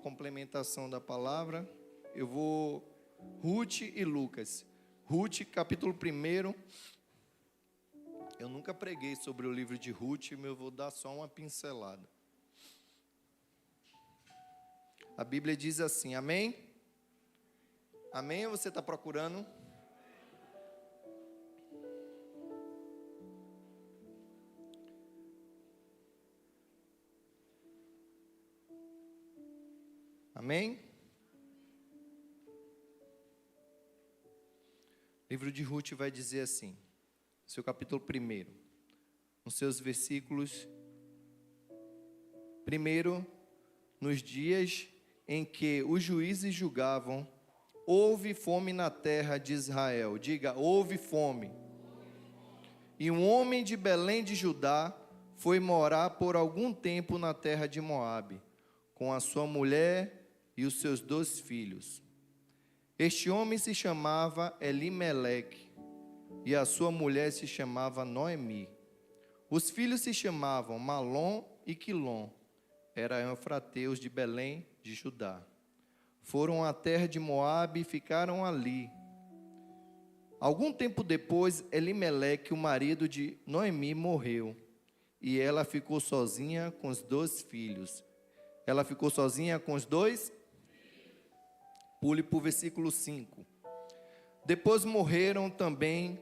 complementação da palavra. Eu vou Ruth e Lucas. Ruth, capítulo 1. Eu nunca preguei sobre o livro de Ruth, mas eu vou dar só uma pincelada. A Bíblia diz assim, amém? Amém ou você está procurando? Amém? O livro de Ruth vai dizer assim, seu capítulo 1, nos seus versículos. Primeiro, nos dias em que os juízes julgavam, houve fome na terra de Israel. Diga, houve fome. E um homem de Belém de Judá foi morar por algum tempo na terra de Moabe, com a sua mulher e os seus 2 filhos. Este homem se chamava Elimeleque, e a sua mulher se chamava Noemi. Os filhos se chamavam Malom e Quilom, eram efrateus de Belém de Judá. Foram à terra de Moabe e ficaram ali. Algum tempo depois, Elimeleque, o marido de Noemi, morreu, e ela ficou sozinha com os 2 filhos. Ela ficou sozinha com os 2? Pule para o versículo 5. Depois morreram também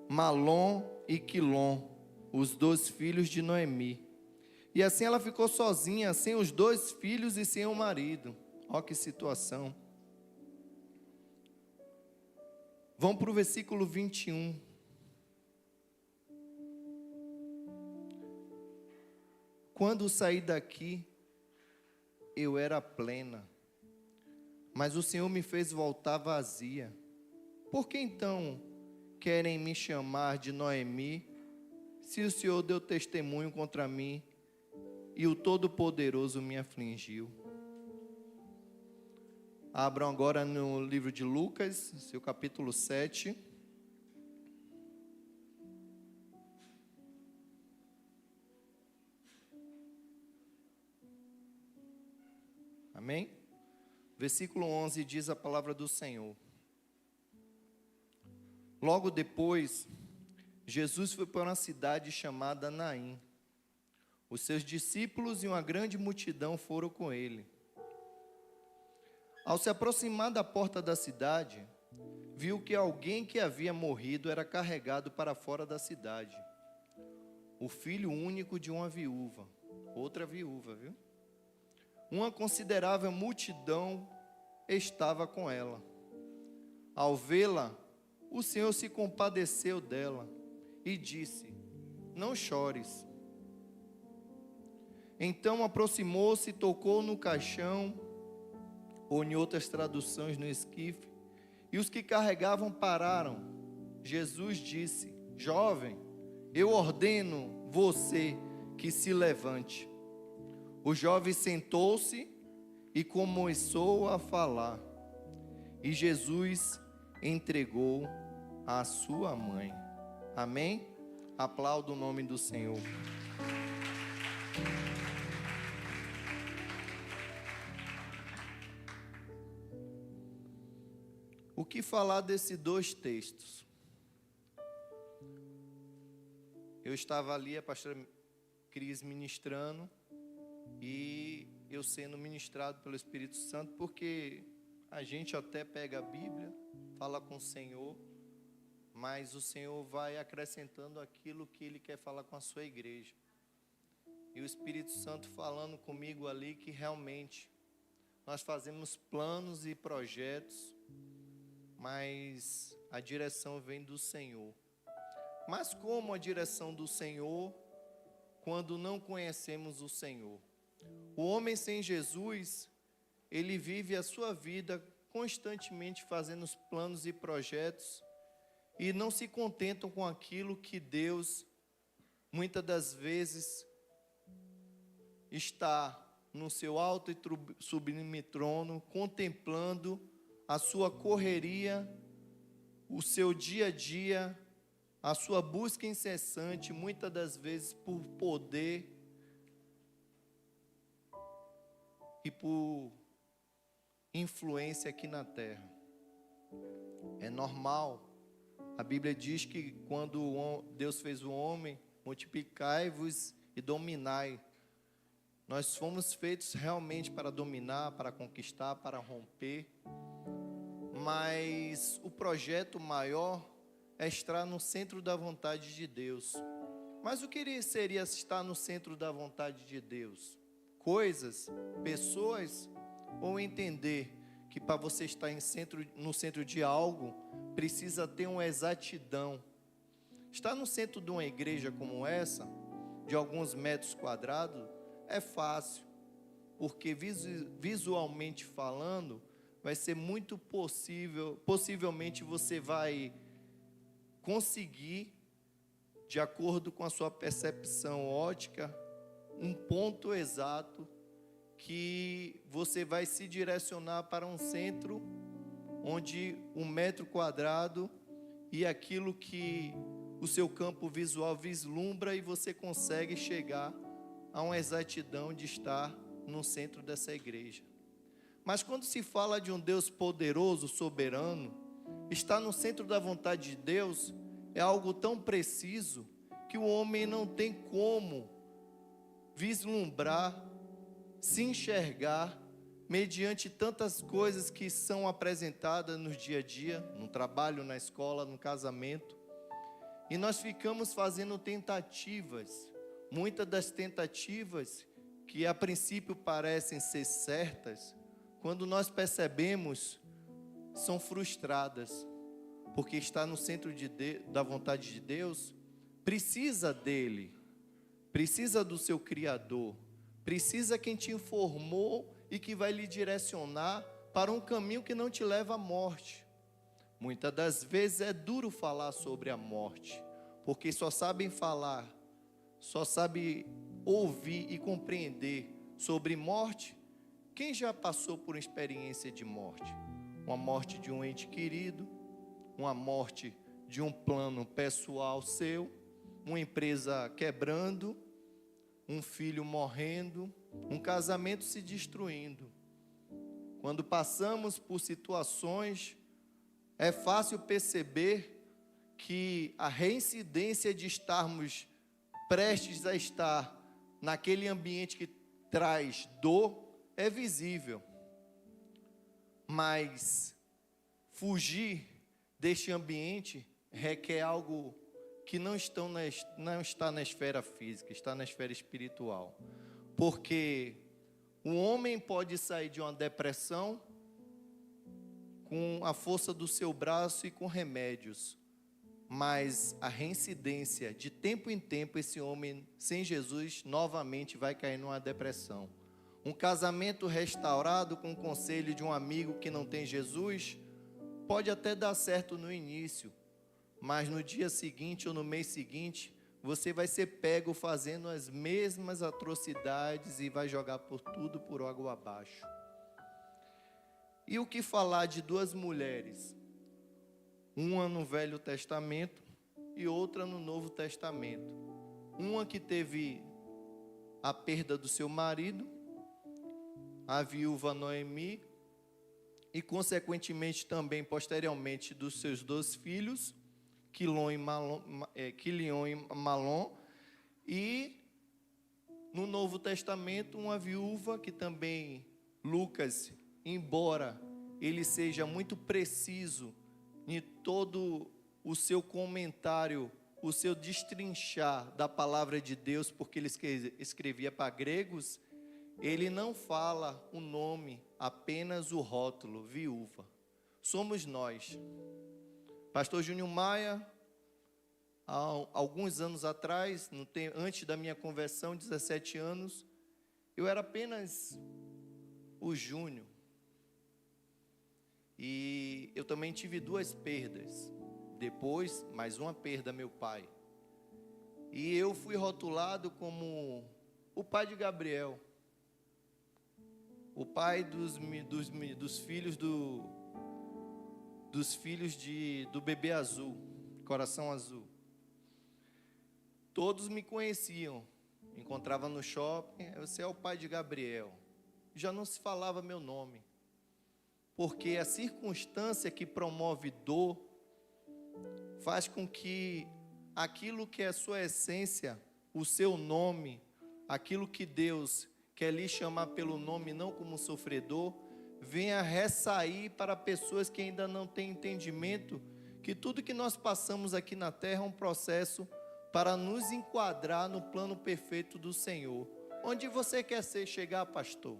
Malom e Quilom, os 2 filhos de Noemi. E assim ela ficou sozinha, sem os 2 filhos e sem o marido. Olha que situação. Vamos para o versículo 21. Quando saí daqui, eu era plena, mas o Senhor me fez voltar vazia. Por que então querem me chamar de Noemi, se o Senhor deu testemunho contra mim e o Todo-Poderoso me afligiu? Abram agora no livro de Lucas, seu capítulo 7. Amém? Versículo 11 diz a palavra do Senhor. Logo depois, Jesus foi para uma cidade chamada Naim. Os seus discípulos e uma grande multidão foram com ele. Ao se aproximar da porta da cidade, viu que alguém que havia morrido era carregado para fora da cidade. O filho único de uma viúva. Outra viúva, viu? Uma considerável multidão estava com ela. Ao vê-la, o Senhor se compadeceu dela e disse: não chores. Então aproximou-se e tocou no caixão, ou em outras traduções no esquife, e os que carregavam pararam. Jesus disse: jovem, eu ordeno você que se levante. O jovem sentou-se e começou a falar, e Jesus entregou a sua mãe. Amém? Aplauda o nome do Senhor. O que falar desses 2 textos? Eu estava ali, a pastora Cris ministrando, e eu sendo ministrado pelo Espírito Santo, porque a gente até pega a Bíblia, fala com o Senhor, mas o Senhor vai acrescentando aquilo que Ele quer falar com a sua igreja. E o Espírito Santo falando comigo ali que realmente nós fazemos planos e projetos, mas a direção vem do Senhor. Mas como a direção do Senhor, quando não conhecemos o Senhor? O homem sem Jesus, ele vive a sua vida constantemente fazendo os planos e projetos e não se contentam com aquilo que Deus, muitas das vezes, está no seu alto e sublime trono, contemplando a sua correria, o seu dia a dia, a sua busca incessante, muitas das vezes por poder, e por influência aqui na terra. É normal. A Bíblia diz que quando Deus fez o homem, multiplicai-vos e dominai. Nós fomos feitos realmente para dominar, para conquistar, para romper. Mas o projeto maior é estar no centro da vontade de Deus. Mas o que seria estar no centro da vontade de Deus? Coisas, pessoas, ou entender que para você estar no centro de algo, precisa ter uma exatidão. Estar no centro de uma igreja como essa, de alguns metros quadrados, é fácil, porque visualmente falando, vai ser muito possivelmente você vai conseguir, de acordo com a sua percepção ótica, um ponto exato que você vai se direcionar para um centro onde 1 metro quadrado e aquilo que o seu campo visual vislumbra e você consegue chegar a uma exatidão de estar no centro dessa igreja. Mas quando se fala de um Deus poderoso, soberano, estar no centro da vontade de Deus é algo tão preciso que o homem não tem como vislumbrar, se enxergar mediante tantas coisas que são apresentadas no dia a dia, no trabalho, na escola, no casamento. E nós ficamos fazendo tentativas, muitas das tentativas que a princípio parecem ser certas, quando nós percebemos, são frustradas, porque estar no centro da vontade de Deus, precisa dele, precisa do seu Criador, precisa quem te informou e que vai lhe direcionar para um caminho que não te leva à morte. Muitas das vezes é duro falar sobre a morte, porque só sabem falar, só sabem ouvir e compreender sobre morte quem já passou por uma experiência de morte. Uma morte de um ente querido, uma morte de um plano pessoal seu, uma empresa quebrando, um filho morrendo, um casamento se destruindo. Quando passamos por situações, é fácil perceber que a reincidência de estarmos prestes a estar naquele ambiente que traz dor é visível. Mas fugir deste ambiente requer algo que não está na esfera física, está na esfera espiritual. Porque o homem pode sair de uma depressão com a força do seu braço e com remédios, mas a reincidência, de tempo em tempo, esse homem sem Jesus novamente vai cair numa depressão. Um casamento restaurado com o conselho de um amigo que não tem Jesus pode até dar certo no início, mas no dia seguinte ou no mês seguinte, você vai ser pego fazendo as mesmas atrocidades e vai jogar tudo por água abaixo. E o que falar de duas mulheres? Uma no Velho Testamento e outra no Novo Testamento. Uma que teve a perda do seu marido, a viúva Noemi, e consequentemente também, posteriormente, dos seus 2 filhos, Quilion e Malom, e no Novo Testamento uma viúva que também Lucas, embora ele seja muito preciso em todo o seu comentário, o seu destrinchar da palavra de Deus, porque ele escrevia para gregos, ele não fala o nome, apenas o rótulo, viúva. Somos nós. Pastor Júnior Maia, há alguns anos atrás, antes da minha conversão, 17 anos, eu era apenas o Júnior. E eu também tive 2 perdas. Depois, mais uma perda, meu pai. E eu fui rotulado como o pai de Gabriel. O pai dos filhos do bebê azul, coração azul. Todos me conheciam. Me encontrava no shopping. Você é o pai de Gabriel. já não se falava meu nome. Porque a circunstância que promove dor faz com que aquilo que é a sua essência, o seu nome, aquilo que Deus quer lhe chamar pelo nome, não como sofredor, venha ressair para pessoas que ainda não têm entendimento que tudo que nós passamos aqui na terra é um processo para nos enquadrar no plano perfeito do Senhor. Onde você quer chegar, pastor?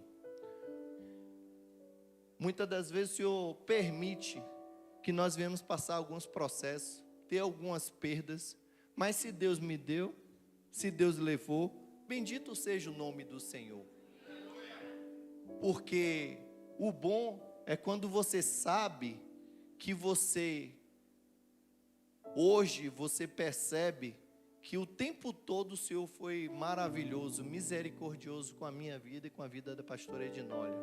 Muitas das vezes o Senhor permite que nós venhamos passar alguns processos, ter algumas perdas, mas se Deus me deu, se Deus levou, bendito seja o nome do Senhor. Porque o bom é quando você sabe que hoje você percebe que o tempo todo o Senhor foi maravilhoso, misericordioso com a minha vida e com a vida da pastora Edinólia.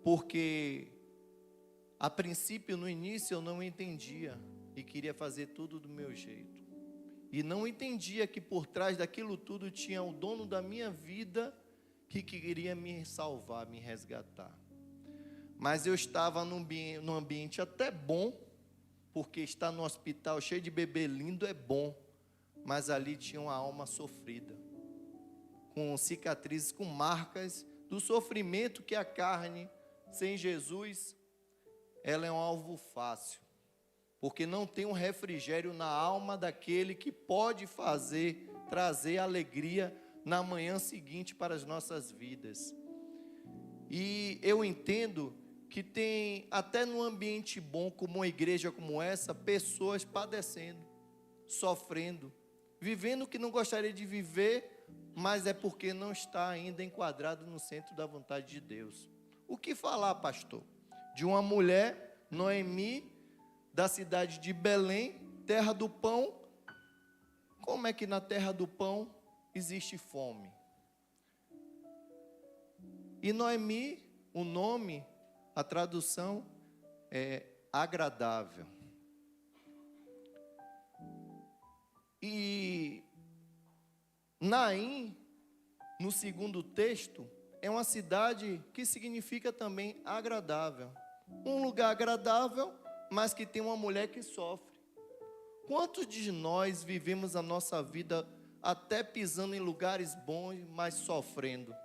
Porque a princípio, no início, eu não entendia e queria fazer tudo do meu jeito. E não entendia que por trás daquilo tudo tinha o dono da minha vida que queria me salvar, me resgatar. Mas eu estava num ambiente até bom, porque estar no hospital cheio de bebê lindo é bom, mas ali tinha uma alma sofrida, com cicatrizes, com marcas do sofrimento que a carne, sem Jesus, ela é um alvo fácil, porque não tem um refrigério na alma daquele que pode trazer alegria na manhã seguinte para as nossas vidas. E eu entendo que tem, até num ambiente bom, como uma igreja como essa, pessoas padecendo, sofrendo, vivendo o que não gostaria de viver, mas é porque não está ainda enquadrado no centro da vontade de Deus. O que falar, pastor? De uma mulher, Noemi, da cidade de Belém, terra do pão. Como é que na terra do pão existe fome? E Noemi, o nome, a tradução é agradável. E Naim, no segundo texto, é uma cidade que significa também agradável. Um lugar agradável, mas que tem uma mulher que sofre. Quantos de nós vivemos a nossa vida até pisando em lugares bons, mas sofrendo?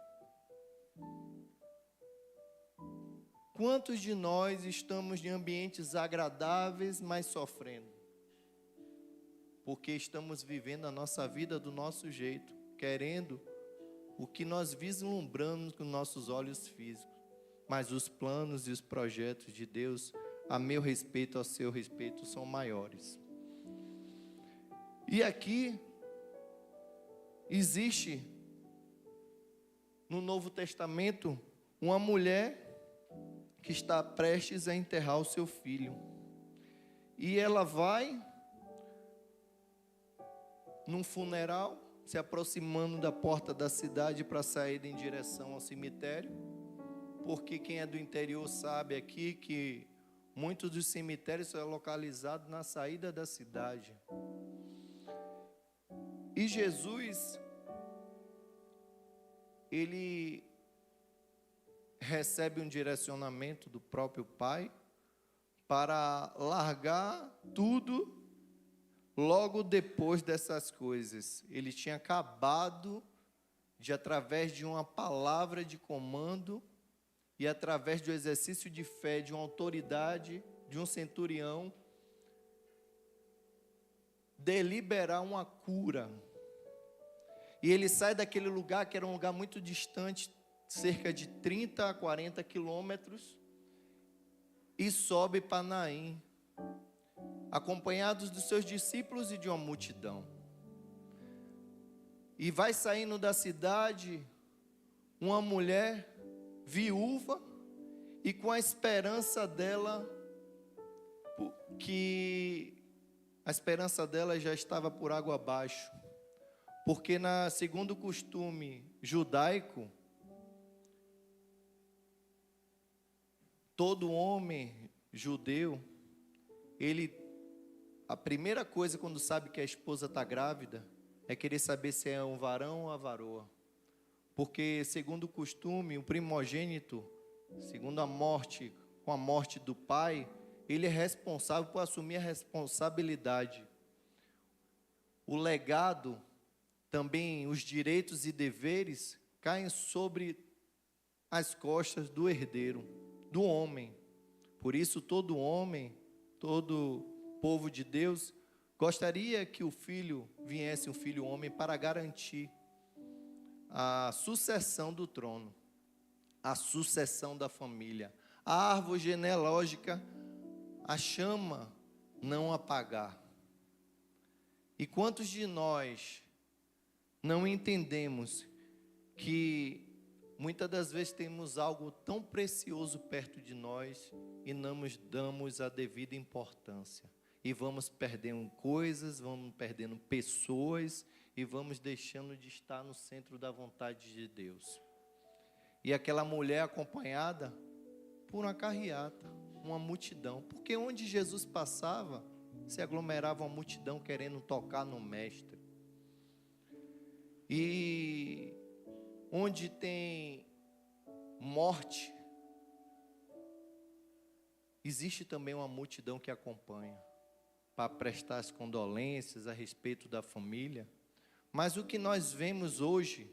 Quantos de nós estamos em ambientes agradáveis, mas sofrendo? Porque estamos vivendo a nossa vida do nosso jeito, querendo o que nós vislumbramos com nossos olhos físicos. Mas os planos e os projetos de Deus, a meu respeito, a seu respeito, são maiores. E aqui, existe, no Novo Testamento, uma mulher que está prestes a enterrar o seu filho. E ela vai num funeral, se aproximando da porta da cidade para sair em direção ao cemitério, porque quem é do interior sabe aqui que muitos dos cemitérios são localizados na saída da cidade. E Jesus, ele recebe um direcionamento do próprio Pai para largar tudo logo depois dessas coisas. Ele tinha acabado de, através de uma palavra de comando e através do exercício de fé, de uma autoridade, de um centurião, deliberar uma cura. E ele sai daquele lugar que era um lugar muito distante, cerca de 30 a 40 quilômetros, e sobe para Naim, acompanhados dos seus discípulos e de uma multidão. E vai saindo da cidade uma mulher viúva, e com a esperança dela, que a esperança dela já estava por água abaixo, porque segundo o costume judaico, todo homem judeu, a primeira coisa quando sabe que a esposa está grávida, é querer saber se é um varão ou a varoa. porque, segundo o costume, o primogênito, segundo a morte, com a morte do pai, ele é responsável por assumir a responsabilidade. O legado, também os direitos e deveres, caem sobre as costas do herdeiro, do homem. Por isso, todo homem, todo povo de Deus, gostaria que o filho viesse, um filho homem, para garantir a sucessão do trono, a sucessão da família, a árvore genealógica, a chama não apagar. E quantos de nós não entendemos que muitas das vezes temos algo tão precioso perto de nós e não nos damos a devida importância? E vamos perdendo coisas, vamos perdendo pessoas e vamos deixando de estar no centro da vontade de Deus. E aquela mulher acompanhada por uma carreata, uma multidão, porque onde Jesus passava, se aglomerava uma multidão querendo tocar no mestre. E onde tem morte, existe também uma multidão que acompanha, para prestar as condolências a respeito da família. Mas o que nós vemos hoje,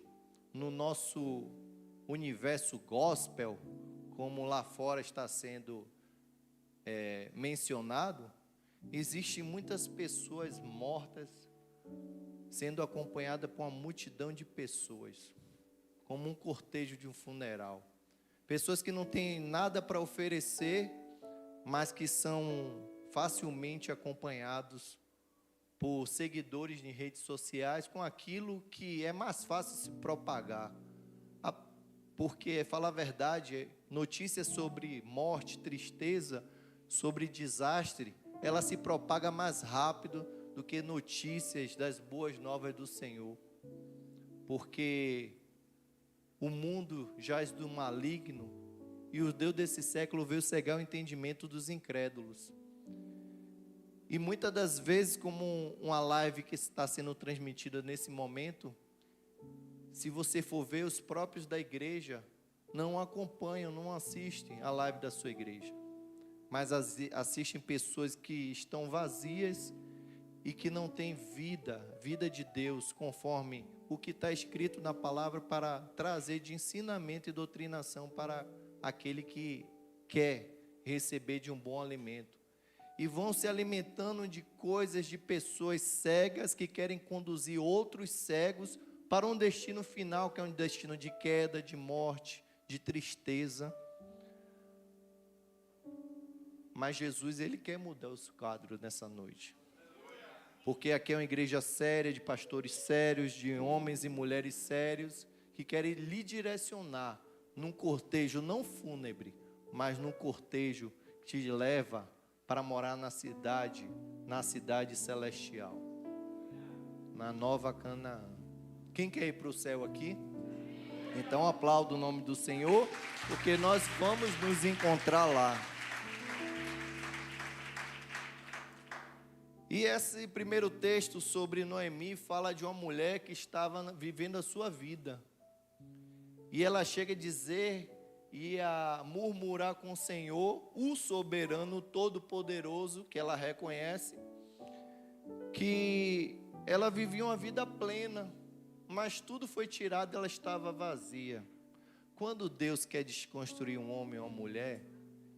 no nosso universo gospel, como lá fora está sendo mencionado, existem muitas pessoas mortas, sendo acompanhadas por uma multidão de pessoas, como um cortejo de um funeral. Pessoas que não têm nada para oferecer, mas que são facilmente acompanhados por seguidores em redes sociais com aquilo que é mais fácil se propagar. Porque, falar a verdade, notícias sobre morte, tristeza, sobre desastre, ela se propaga mais rápido do que notícias das boas novas do Senhor. Porque o mundo jaz do maligno e o Deus desse século veio cegar o entendimento dos incrédulos. E muitas das vezes, como uma live que está sendo transmitida nesse momento, se você for ver, os próprios da igreja não acompanham, não assistem a live da sua igreja, mas assistem pessoas que estão vazias e que não têm vida de Deus, conforme o que está escrito na palavra, para trazer de ensinamento e doutrinação para aquele que quer receber de um bom alimento. E vão se alimentando de coisas, de pessoas cegas que querem conduzir outros cegos para um destino final, que é um destino de queda, de morte, de tristeza. Mas Jesus, Ele quer mudar os quadros nessa noite. Porque aqui é uma igreja séria, de pastores sérios, de homens e mulheres sérios, que querem lhe direcionar num cortejo não fúnebre, mas num cortejo que te leva para morar na cidade celestial, na nova Canaã. Quem quer ir para o céu aqui? Então aplauda o nome do Senhor, porque nós vamos nos encontrar lá. E esse primeiro texto sobre Noemi fala de uma mulher que estava vivendo a sua vida. E ela chega a dizer e a murmurar com o Senhor, o soberano, todo-poderoso, que ela reconhece, que ela vivia uma vida plena, mas tudo foi tirado, ela estava vazia. Quando Deus quer desconstruir um homem ou uma mulher,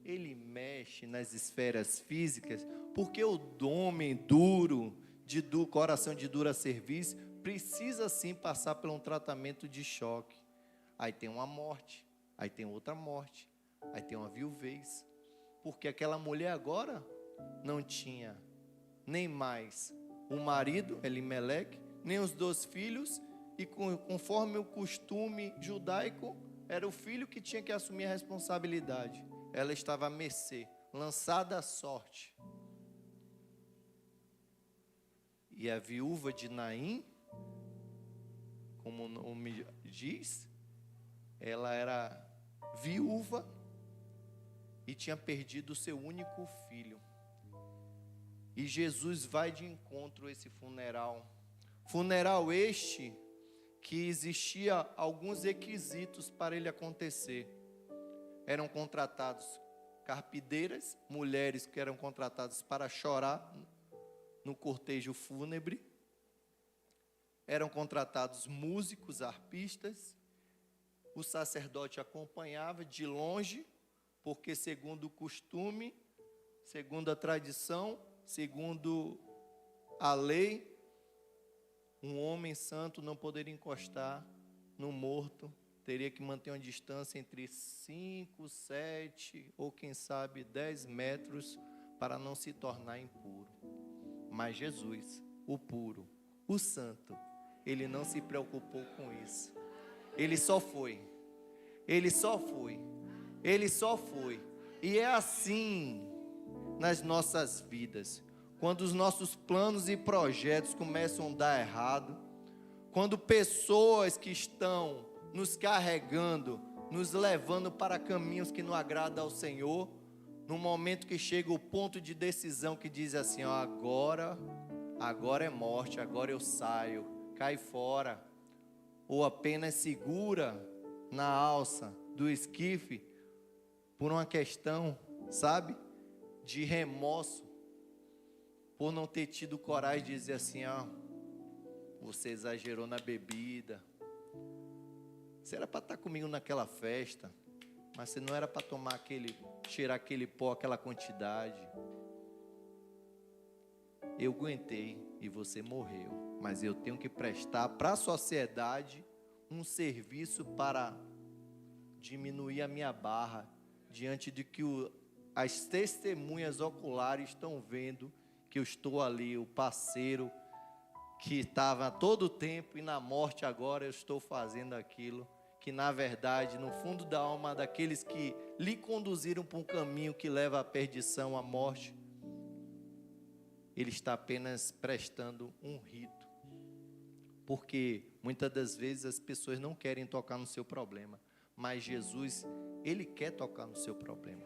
Ele mexe nas esferas físicas, porque o homem duro, do coração de dura serviço, precisa sim passar por um tratamento de choque. Aí tem uma morte, aí tem outra morte, aí tem uma viuvez, porque aquela mulher agora não tinha nem mais o marido, Elimeleque, nem os 2 filhos, e conforme o costume judaico, era o filho que tinha que assumir a responsabilidade. Ela estava à mercê, lançada à sorte. E a viúva de Naim, como o nome diz, ela era viúva e tinha perdido o seu único filho. E Jesus vai de encontro a esse funeral. Funeral este que existia alguns requisitos para ele acontecer. Eram contratados carpideiras, mulheres que eram contratadas para chorar no cortejo fúnebre. Eram contratados músicos, arpistas. O sacerdote acompanhava de longe, porque segundo o costume, segundo a tradição, segundo a lei, um homem santo não poderia encostar no morto, teria que manter uma distância entre 5, 7 ou quem sabe 10 metros para não se tornar impuro. Mas Jesus, o puro, o santo, ele não se preocupou com isso. Ele só foi. Ele só foi. Ele só foi. E é assim nas nossas vidas. Quando os nossos planos e projetos começam a dar errado, quando pessoas que estão nos carregando, nos levando para caminhos que não agradam ao Senhor, no momento que chega o ponto de decisão que diz assim, ó, agora é morte, agora eu saio, cai fora, ou apenas segura na alça do esquife, por uma questão, sabe, de remorso, por não ter tido coragem de dizer assim, ó, você exagerou na bebida, você era para estar comigo naquela festa, mas você não era para cheirar aquele pó, aquela quantidade. Eu aguentei e você morreu, mas eu tenho que prestar para a sociedade um serviço para diminuir a minha barra, diante de que as testemunhas oculares estão vendo que eu estou ali, o parceiro que estava todo o tempo e na morte agora eu estou fazendo aquilo que na verdade, no fundo da alma daqueles que lhe conduziram para um caminho que leva à perdição, à morte, ele está apenas prestando um rito. Porque muitas das vezes as pessoas não querem tocar no seu problema, mas Jesus, ele quer tocar no seu problema.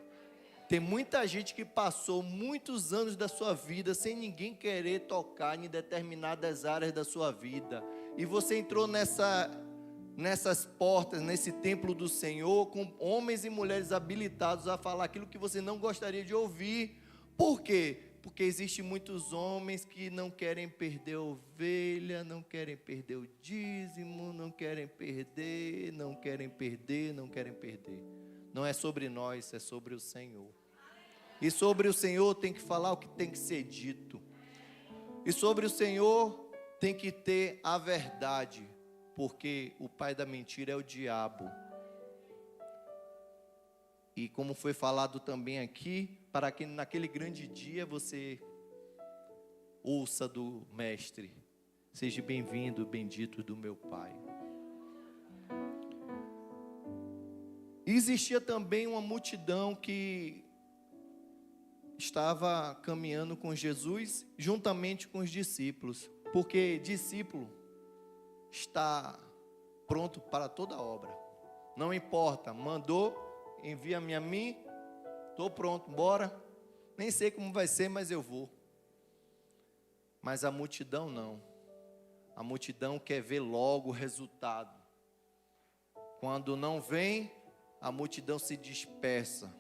Tem muita gente que passou muitos anos da sua vida sem ninguém querer tocar em determinadas áreas da sua vida. E você entrou nessas portas, nesse templo do Senhor, com homens e mulheres habilitados a falar aquilo que você não gostaria de ouvir. Por quê? Porque existem muitos homens que não querem perder a ovelha, não querem perder o dízimo, não querem perder. Não é sobre nós, é sobre o Senhor. E sobre o Senhor tem que falar o que tem que ser dito. E sobre o Senhor tem que ter a verdade, porque o pai da mentira é o diabo. E como foi falado também aqui, para que naquele grande dia você ouça do Mestre, seja bem-vindo, bendito do meu Pai. E existia também uma multidão que estava caminhando com Jesus, juntamente com os discípulos, porque discípulo está pronto para toda obra, não importa, mandou, envia-me a mim, estou pronto, bora, nem sei como vai ser, mas eu vou. Mas a multidão não, a multidão quer ver logo o resultado. Quando não vem, a multidão se dispersa.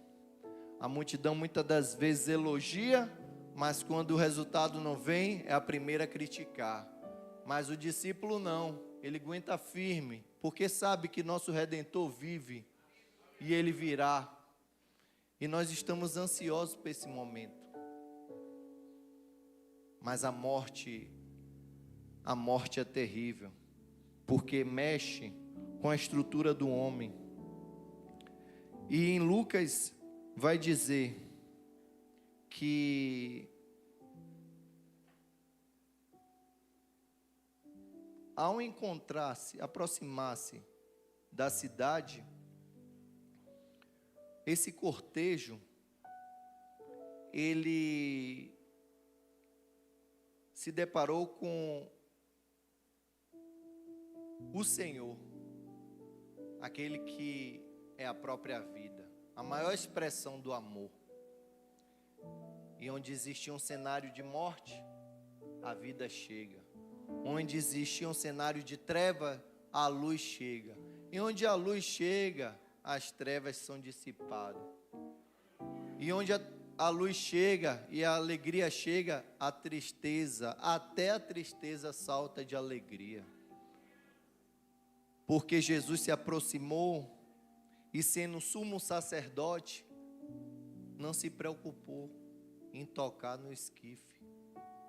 A multidão muitas das vezes elogia, mas quando o resultado não vem, é a primeira a criticar. Mas o discípulo não, ele aguenta firme, porque sabe que nosso Redentor vive e ele virá. E nós estamos ansiosos por esse momento. Mas a morte é terrível, porque mexe com a estrutura do homem. E em Lucas vai dizer que ao aproximar-se da cidade, esse cortejo, ele se deparou com o Senhor, aquele que é a própria vida, a maior expressão do amor. E onde existia um cenário de morte, a vida chega. Onde existia um cenário de treva, a luz chega. E onde a luz chega, as trevas são dissipadas. E onde a luz chega e a alegria chega, a tristeza, até a tristeza salta de alegria. Porque Jesus se aproximou e, sendo sumo sacerdote, não se preocupou em tocar no esquife,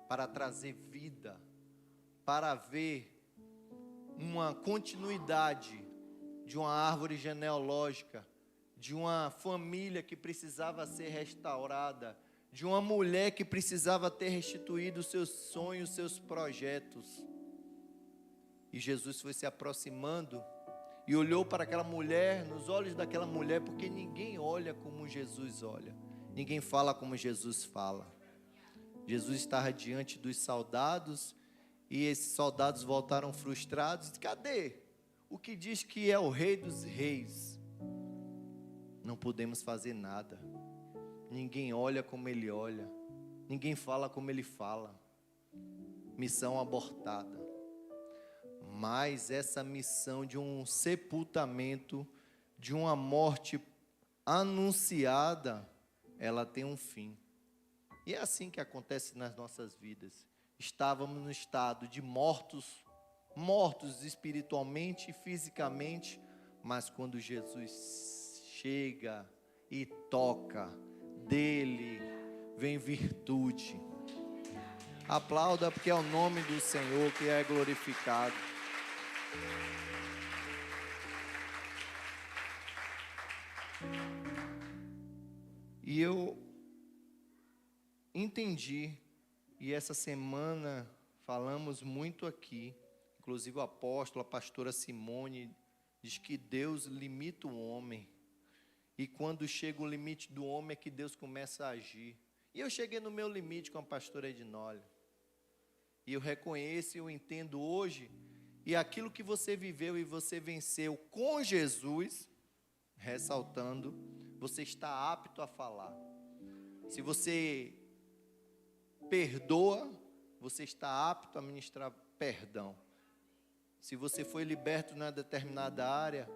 para trazer vida, para ver uma continuidade de uma árvore genealógica, de uma família que precisava ser restaurada, de uma mulher que precisava ter restituído seus sonhos, seus projetos. E Jesus foi se aproximando e olhou para aquela mulher, nos olhos daquela mulher, porque ninguém olha como Jesus olha, ninguém fala como Jesus fala. Jesus estava diante dos soldados e esses soldados voltaram frustrados. Cadê o que diz que é o Rei dos Reis? Não podemos fazer nada. Ninguém olha como ele olha, ninguém fala como ele fala. Missão abortada. Mas essa missão de um sepultamento, de uma morte anunciada, ela tem um fim. E é assim que acontece nas nossas vidas. Estávamos no estado de mortos espiritualmente e fisicamente, mas quando Jesus chega e toca, dele vem virtude. Aplauda, porque é o nome do Senhor que é glorificado. E eu entendi, e essa semana falamos muito aqui, inclusive o apóstolo, a pastora Simone, diz que Deus limita o homem, e quando chega o limite do homem é que Deus começa a agir. E eu cheguei no meu limite com a pastora Ednólia, e eu reconheço e eu entendo hoje, e aquilo que você viveu e você venceu com Jesus, ressaltando, você está apto a falar. Se você perdoa, você está apto a ministrar perdão. Se você foi liberto numa determinada área,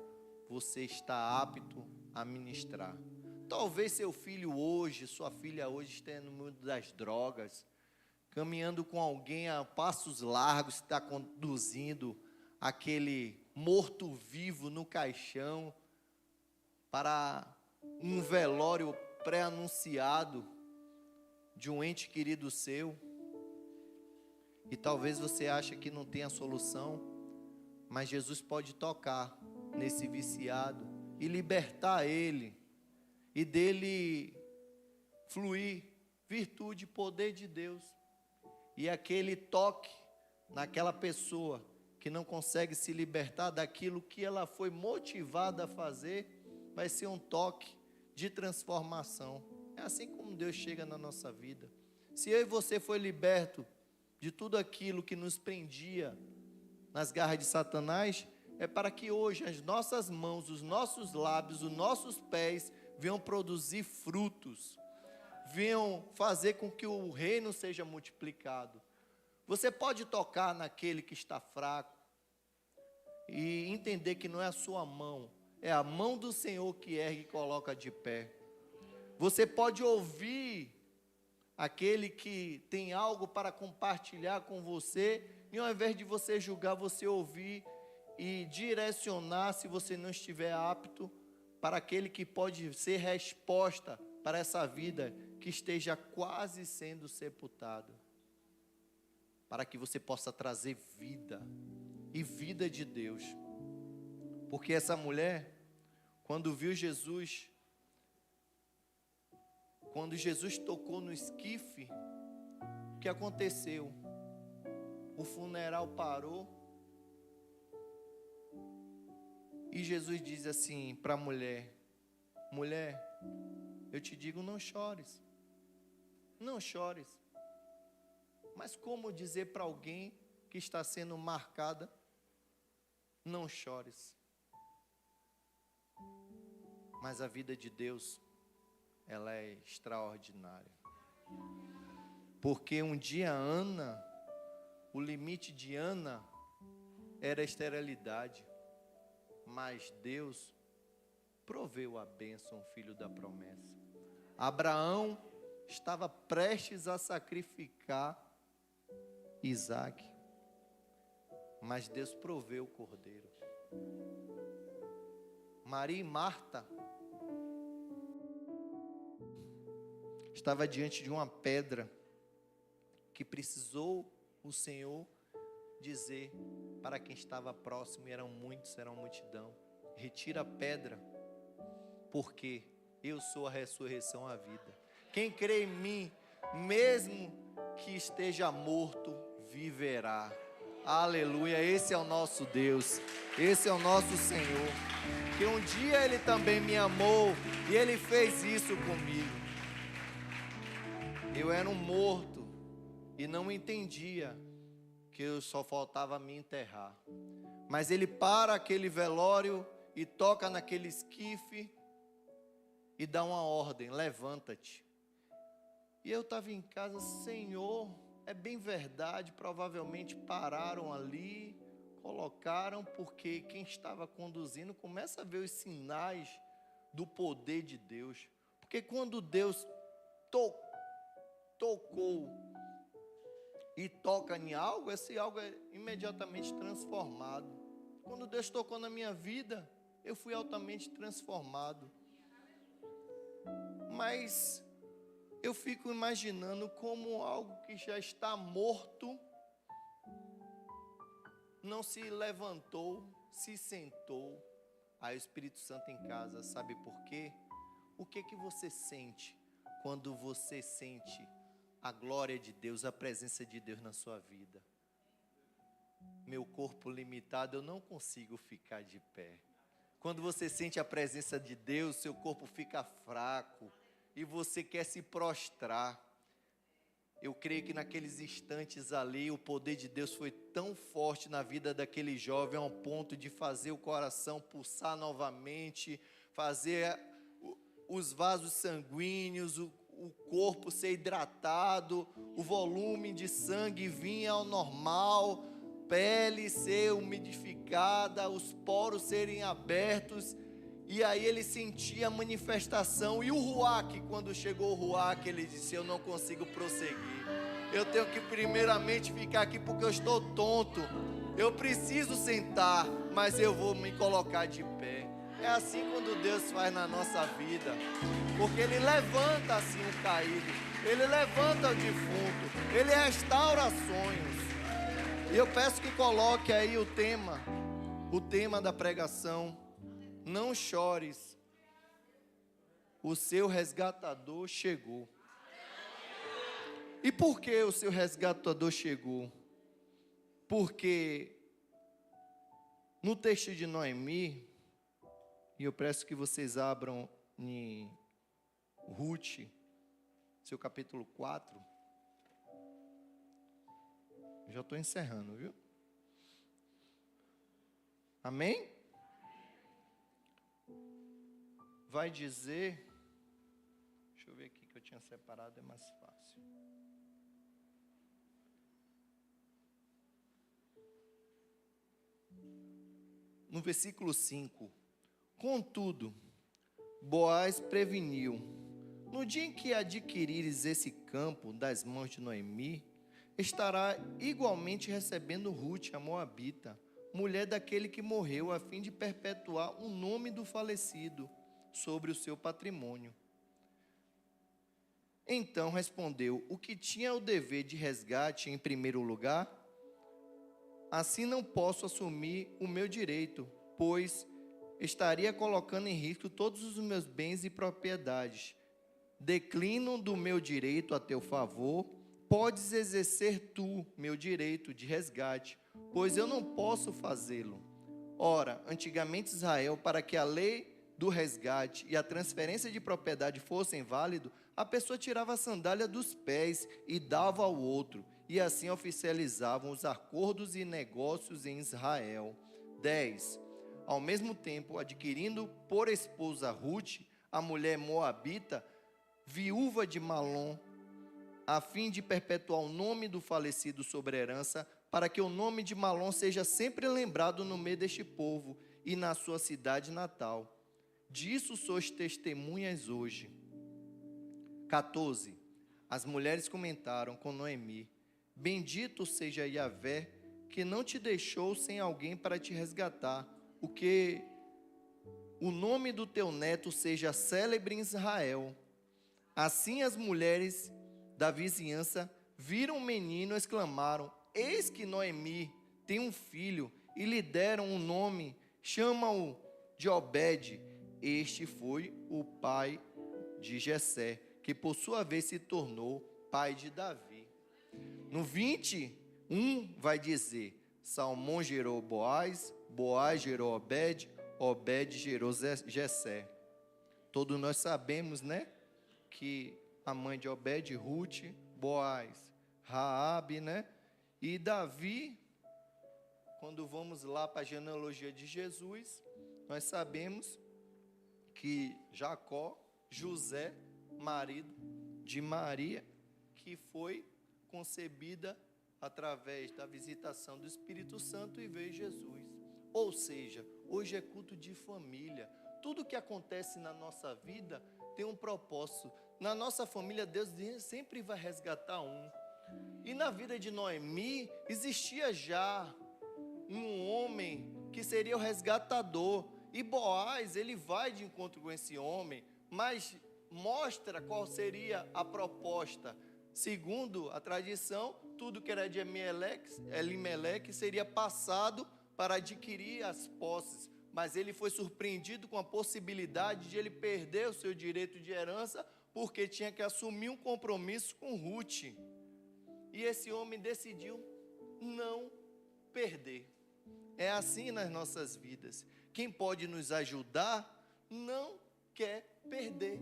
você está apto a ministrar. Talvez seu filho hoje, sua filha hoje esteja no mundo das drogas, caminhando com alguém a passos largos, está conduzindo aquele morto-vivo no caixão para um velório pré-anunciado de um ente querido seu. E talvez você ache que não tem a solução, mas Jesus pode tocar nesse viciado e libertar ele, e dele fluir virtude, poder de Deus. E aquele toque naquela pessoa que não consegue se libertar daquilo que ela foi motivada a fazer, vai ser um toque de transformação. É assim como Deus chega na nossa vida. Se eu e você foi liberto de tudo aquilo que nos prendia nas garras de Satanás, é para que hoje as nossas mãos, os nossos lábios, os nossos pés venham produzir frutos, venham fazer com que o reino seja multiplicado. Você pode tocar naquele que está fraco e entender que não é a sua mão, é a mão do Senhor que ergue e coloca de pé. Você pode ouvir aquele que tem algo para compartilhar com você, e ao invés de você julgar, você ouvir e direcionar, se você não estiver apto, para aquele que pode ser resposta para essa vida que esteja quase sendo sepultada, para que você possa trazer vida, e vida de Deus. Porque essa mulher, quando viu Jesus, quando Jesus tocou no esquife, o que aconteceu? O funeral parou, e Jesus diz assim para a mulher: mulher, eu te digo, não chores, não chores. Mas como dizer para alguém que está sendo marcada, não chores? Mas a vida de Deus, ela é extraordinária. Porque um dia Ana, o limite de Ana era esterilidade. Mas Deus proveu a bênção, o filho da promessa. Abraão estava prestes a sacrificar Isaque, mas Deus proveu o cordeiro. Maria e Marta estava diante de uma pedra que precisou o Senhor dizer para quem estava próximo, e eram muitos, era uma multidão: retira a pedra, porque eu sou a ressurreição e a vida. Quem crê em mim, mesmo que esteja morto, viverá. Aleluia, esse é o nosso Deus, esse é o nosso Senhor, que um dia Ele também me amou, e Ele fez isso comigo. Eu era um morto, e não entendia que eu só faltava me enterrar. Mas Ele para aquele velório, e toca naquele esquife, e dá uma ordem: levanta-te. E eu estava em casa: Senhor, é bem verdade, provavelmente pararam ali, colocaram, porque quem estava conduzindo começa a ver os sinais do poder de Deus. Porque quando Deus tocou e toca em algo, esse algo é imediatamente transformado. Quando Deus tocou na minha vida, eu fui altamente transformado. Mas eu fico imaginando como algo que já está morto não se levantou, se sentou. Aí o Espírito Santo em casa, sabe por quê? O que você sente quando você sente a glória de Deus, a presença de Deus na sua vida? Meu corpo limitado, eu não consigo ficar de pé. Quando você sente a presença de Deus, seu corpo fica fraco e você quer se prostrar. Eu creio que naqueles instantes ali, o poder de Deus foi tão forte na vida daquele jovem, ao ponto de fazer o coração pulsar novamente, fazer os vasos sanguíneos, o corpo ser hidratado, o volume de sangue vir ao normal, pele ser umidificada, os poros serem abertos. E aí ele sentia a manifestação. E o Ruach, quando chegou o Ruach, ele disse: eu não consigo prosseguir. Eu tenho que primeiramente ficar aqui porque eu estou tonto. Eu preciso sentar, mas eu vou me colocar de pé. É assim quando Deus faz na nossa vida. Porque Ele levanta assim o caído. Ele levanta o defunto. Ele restaura sonhos. E eu peço que coloque aí o tema da pregação: não chores, o seu resgatador chegou. E por que o seu resgatador chegou? Porque no texto de Noemi, e eu peço que vocês abram em Ruth, seu capítulo 4. Já estou encerrando, viu? Amém? Vai dizer, deixa eu ver aqui que eu tinha separado, é mais fácil. No versículo 5: contudo, Boaz preveniu: no dia em que adquirires esse campo das mãos de Noemi, estará igualmente recebendo Ruth, a moabita, mulher daquele que morreu, a fim de perpetuar o nome do falecido sobre o seu patrimônio. Então respondeu: o que tinha o dever de resgate em primeiro lugar, assim não posso assumir o meu direito, pois estaria colocando em risco todos os meus bens e propriedades. Declino do meu direito a teu favor, podes exercer tu meu direito de resgate, pois eu não posso fazê-lo. Ora, antigamente Israel, para que a lei do resgate e a transferência de propriedade fossem válidos, a pessoa tirava a sandália dos pés e dava ao outro, e assim oficializavam os acordos e negócios em Israel. 10. Ao mesmo tempo, adquirindo por esposa Ruth, a mulher moabita, viúva de Malom, a fim de perpetuar o nome do falecido sobre a herança, para que o nome de Malom seja sempre lembrado no meio deste povo e na sua cidade natal. Disso sois testemunhas hoje. 14. As mulheres comentaram com Noemi: bendito seja Yahvé, que não te deixou sem alguém para te resgatar, o nome do teu neto seja célebre em Israel. Assim as mulheres da vizinhança viram o menino e exclamaram: eis que Noemi tem um filho, e lhe deram um nome, chama-o de Obed. Este foi o pai de Jessé, que por sua vez se tornou pai de Davi. No 21 vai dizer: Salmão gerou Boaz, Boaz gerou Obed, Obed gerou Jessé. Todos nós sabemos, né, que a mãe de Obed, Ruth, Boaz, Raabe, né, e Davi, quando vamos lá para a genealogia de Jesus, nós sabemos que Jacó, José, marido de Maria, que foi concebida através da visitação do Espírito Santo e veio Jesus. Ou seja, hoje é culto de família. Tudo que acontece na nossa vida tem um propósito. Na nossa família, Deus sempre vai resgatar um. E na vida de Noemi, existia já um homem que seria o resgatador. E Boaz, ele vai de encontro com esse homem, mas mostra qual seria a proposta. Segundo a tradição, tudo que era de Elimeleque seria passado para adquirir as posses. Mas ele foi surpreendido com a possibilidade de ele perder o seu direito de herança, porque tinha que assumir um compromisso com Ruth. E esse homem decidiu não perder. É assim nas nossas vidas. Quem pode nos ajudar não quer perder.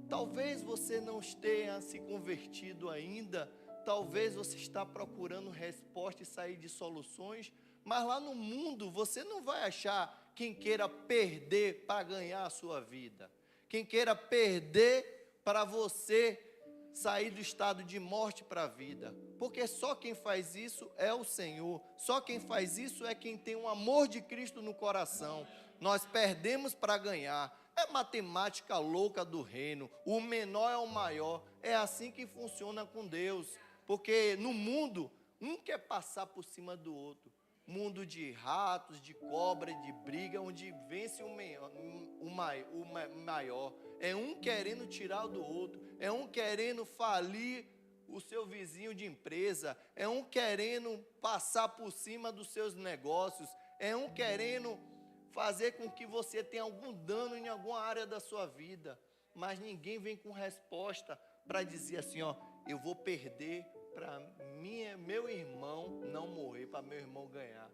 Talvez você não tenha se convertido ainda, talvez você está procurando resposta e sair de soluções, mas lá no mundo você não vai achar quem queira perder para ganhar a sua vida, quem queira perder para você sair do estado de morte para a vida, porque só quem faz isso é o Senhor, só quem faz isso é quem tem o amor de Cristo no coração. Nós perdemos para ganhar, é matemática louca do reino, o menor é o maior, é assim que funciona com Deus, porque no mundo, um quer passar por cima do outro, mundo de ratos, de cobra, de briga, onde vence o maior, é um querendo tirar do outro, é um querendo falir o seu vizinho de empresa, é um querendo passar por cima dos seus negócios, é um querendo fazer com que você tenha algum dano em alguma área da sua vida, mas ninguém vem com resposta para dizer assim, ó, eu vou perder para meu irmão não morrer, para meu irmão ganhar.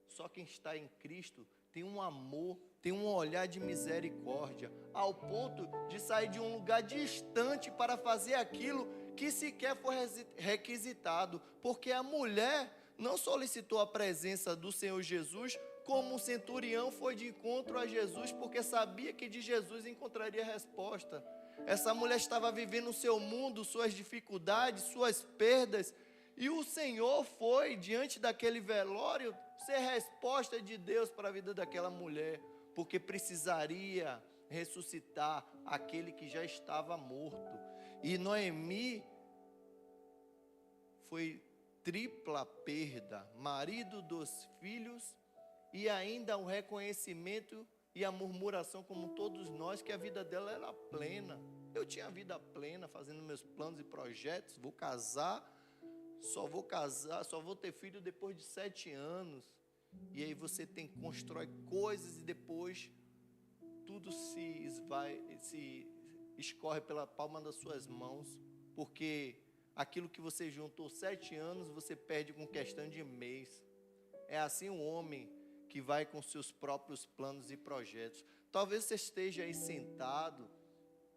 Só quem está em Cristo tem um amor, tem um olhar de misericórdia, ao ponto de sair de um lugar distante para fazer aquilo que sequer foi requisitado, porque a mulher não solicitou a presença do Senhor Jesus, como o centurião foi de encontro a Jesus, porque sabia que de Jesus encontraria resposta. Essa mulher estava vivendo o seu mundo, suas dificuldades, suas perdas, e o Senhor foi, diante daquele velório, ser resposta de Deus para a vida daquela mulher, porque precisaria ressuscitar aquele que já estava morto. E Noemi foi tripla perda, marido, dos filhos, e ainda o reconhecimento e a murmuração, como todos nós, que a vida dela era plena. Eu tinha vida plena, fazendo meus planos e projetos, só vou ter filho depois de 7 anos. E aí você constrói coisas e depois tudo se escorre pela palma das suas mãos, porque aquilo que você juntou 7 anos, você perde com questão de mês. É assim um homem que vai com seus próprios planos e projetos. Talvez você esteja aí sentado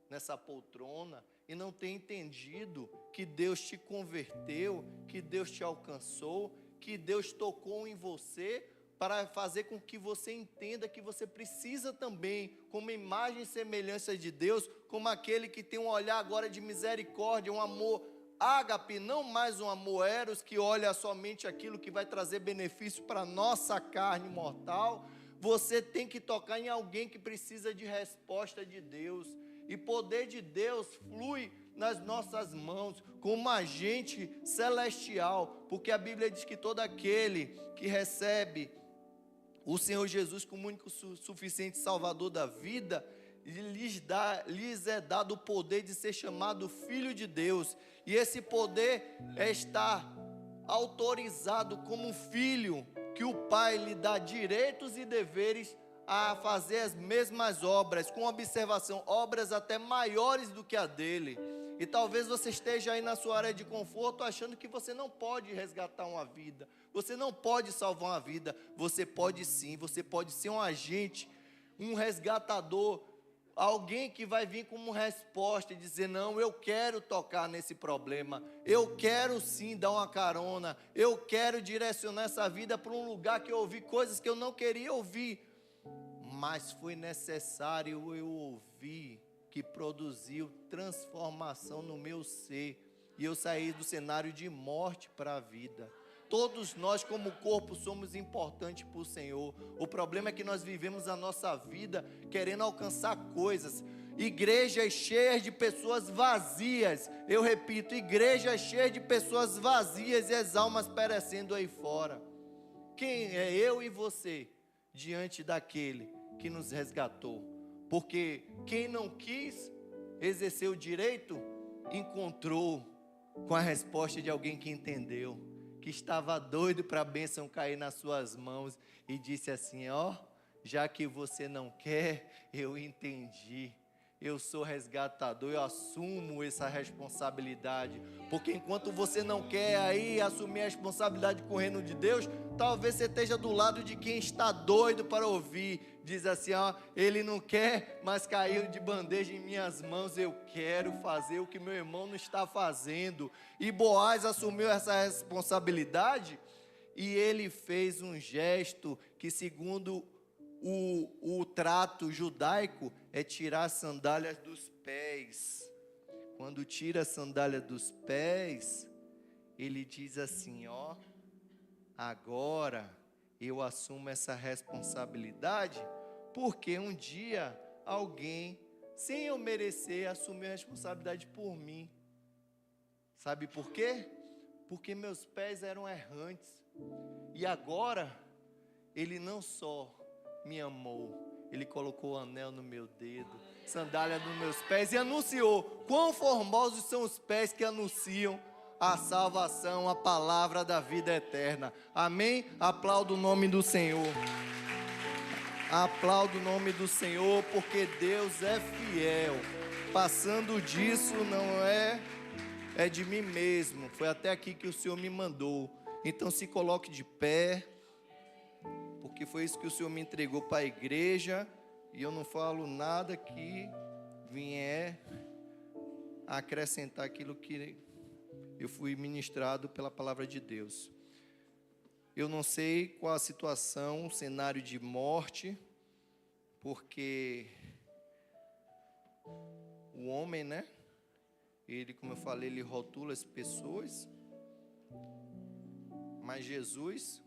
nessa poltrona e não tenha entendido que Deus te converteu, que Deus te alcançou, que Deus tocou em você para fazer com que você entenda que você precisa também, como imagem e semelhança de Deus, como aquele que tem um olhar agora de misericórdia, um amor ágape, não mais um amor eros que olha somente aquilo que vai trazer benefício para a nossa carne mortal. Você tem que tocar em alguém que precisa de resposta de Deus. E poder de Deus flui nas nossas mãos como agente celestial, porque a Bíblia diz que todo aquele que recebe o Senhor Jesus como único suficiente Salvador da vida, lhes é dado o poder de ser chamado filho de Deus. E esse poder está autorizado como um filho, que o Pai lhe dá direitos e deveres a fazer as mesmas obras, com observação, obras até maiores do que a dele. E talvez você esteja aí na sua área de conforto achando que você não pode resgatar uma vida, você não pode salvar uma vida. Você pode sim, você pode ser um agente, um resgatador, alguém que vai vir como resposta e dizer: não, eu quero tocar nesse problema, eu quero sim dar uma carona, eu quero direcionar essa vida para um lugar que eu ouvi coisas que eu não queria ouvir, mas foi necessário eu ouvir, que produziu transformação no meu ser, e eu saí do cenário de morte para a vida. Todos nós como corpo somos importantes para o Senhor. O problema é que nós vivemos a nossa vida querendo alcançar coisas. Igrejas cheias de pessoas vazias. Eu repito, igrejas cheias de pessoas vazias e as almas perecendo aí fora. Quem é eu e você diante daquele que nos resgatou? Porque quem não quis exercer o direito, encontrou com a resposta de alguém que entendeu, que estava doido para a bênção cair nas suas mãos, e disse assim: ó, já que você não quer, eu entendi, eu sou resgatador, eu assumo essa responsabilidade. Porque enquanto você não quer aí assumir a responsabilidade com o reino de Deus, talvez você esteja do lado de quem está doido para ouvir. Diz assim: ó, ele não quer, mas caiu de bandeja em minhas mãos, eu quero fazer o que meu irmão não está fazendo. E Boaz assumiu essa responsabilidade, e ele fez um gesto que, segundo o trato judaico, é tirar as sandálias dos pés. Quando tira a sandália dos pés, ele diz assim: ó, agora eu assumo essa responsabilidade, porque um dia alguém, sem eu merecer, assumiu a responsabilidade por mim. Sabe por quê? Porque meus pés eram errantes, e agora ele não só me amou, ele colocou o anel no meu dedo, sandália nos meus pés, e anunciou. Quão formosos são os pés que anunciam a salvação, a palavra da vida eterna. Amém? Aplaudo o nome do Senhor. Aplaudo o nome do Senhor, porque Deus é fiel. Passando disso não é de mim mesmo, foi até aqui que o Senhor me mandou. Então se coloque de pé, porque foi isso que o Senhor me entregou para a igreja, e eu não falo nada que vier a acrescentar aquilo que eu fui ministrado pela palavra de Deus. Eu não sei qual a situação, o cenário de morte, porque o homem, né? Ele, como eu falei, ele rotula as pessoas, mas Jesus,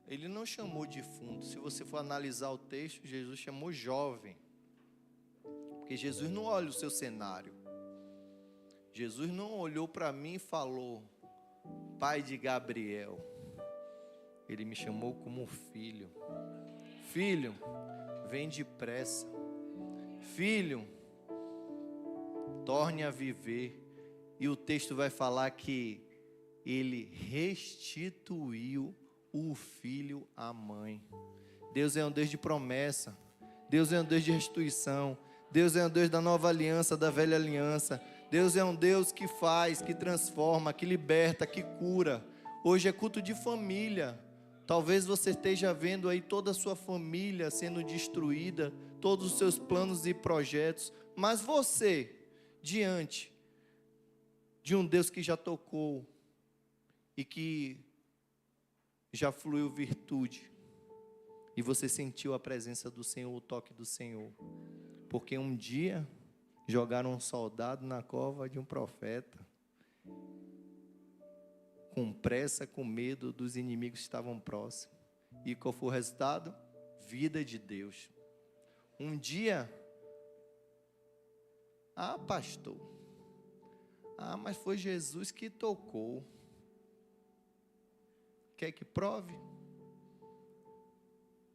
ele não chamou defunto. Se você for analisar o texto, Jesus chamou jovem, porque Jesus não olha o seu cenário. Jesus não olhou para mim e falou: pai de Gabriel. Ele me chamou como filho. Filho, vem depressa. Filho, torne a viver. E o texto vai falar que ele restituiu o filho à mãe. Deus é um Deus de promessa. Deus é um Deus de restituição. Deus é um Deus da nova aliança, da velha aliança. Deus é um Deus que faz, que transforma, que liberta, que cura. Hoje é culto de família. Talvez você esteja vendo aí toda a sua família sendo destruída, todos os seus planos e projetos. Mas você, diante de um Deus que já tocou e que já fluiu virtude, e você sentiu a presença do Senhor, o toque do Senhor, porque um dia jogaram um soldado na cova de um profeta, com pressa, com medo dos inimigos que estavam próximos. E qual foi o resultado? Vida de Deus. Um dia, pastor, mas foi Jesus que tocou. Quer que prove?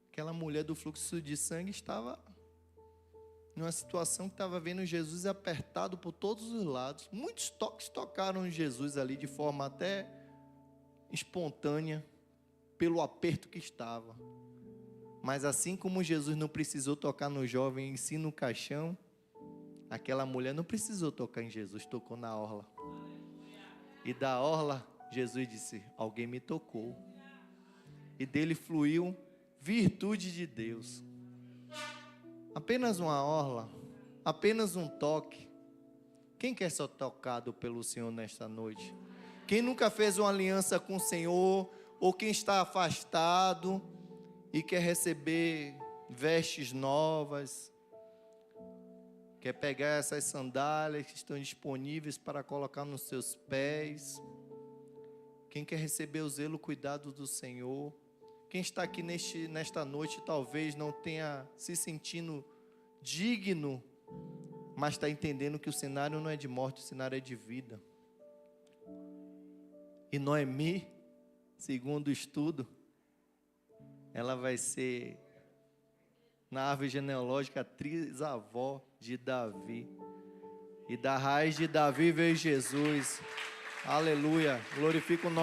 Aquela mulher do fluxo de sangue estava numa situação que estava vendo Jesus apertado por todos os lados. Muitos toques tocaram Jesus ali de forma até espontânea, pelo aperto que estava. Mas assim como Jesus não precisou tocar no jovem em si no caixão, aquela mulher não precisou tocar em Jesus, tocou na orla. E da orla, Jesus disse: alguém me tocou. E dele fluiu virtude de Deus. Apenas uma orla, apenas um toque. Quem quer ser tocado pelo Senhor nesta noite? Quem nunca fez uma aliança com o Senhor, ou quem está afastado e quer receber vestes novas, quer pegar essas sandálias que estão disponíveis para colocar nos seus pés. Quem quer receber o zelo, o cuidado do Senhor. Quem está aqui nesta noite talvez não tenha se sentindo digno, mas está entendendo que o cenário não é de morte, o cenário é de vida. E Noemi, segundo o estudo, ela vai ser, na árvore genealógica, a trisavó de Davi. E da raiz de Davi veio Jesus. Aleluia. Glorifica o nome.